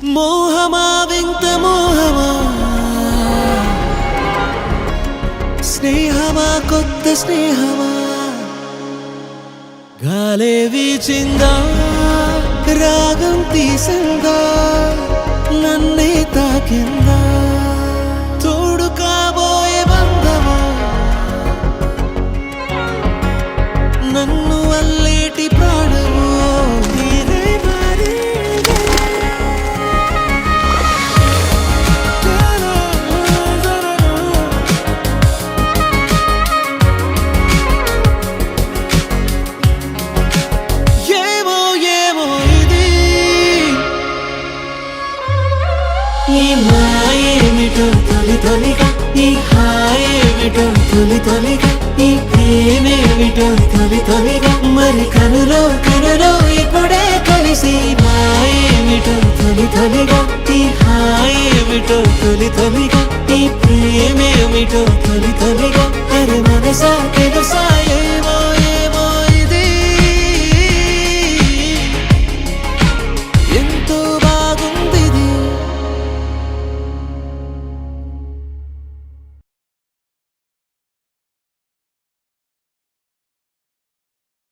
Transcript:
మోహమా వింత మోహమా, స్నేహమా కొత్త స్నేహమా, గాలే వీచిందా రాగం తీసిందా నన్నే తాకిందా, తోడు కాబోయే బంధమా నన్ను అల్లేటి ప్రాణము నీదే మరి. ఏమో ఏమో ఇది ఈ మాయేమిటో తొలి తొలిగా, ఈ హాయేమిటో తొలి తొలిగా, ఈ ప్రేమేమిటో తొలి తొలిగా, మరి కనులో కనులో ఇప్పుడే కలిసి మాయేమిటో తొలి తొలిగా, ఈ హాయేమిటో తొలి తొలిగా, ఈ ప్రేమేమిటో తొలి తొలిగా, అరే మనసా తెలుసా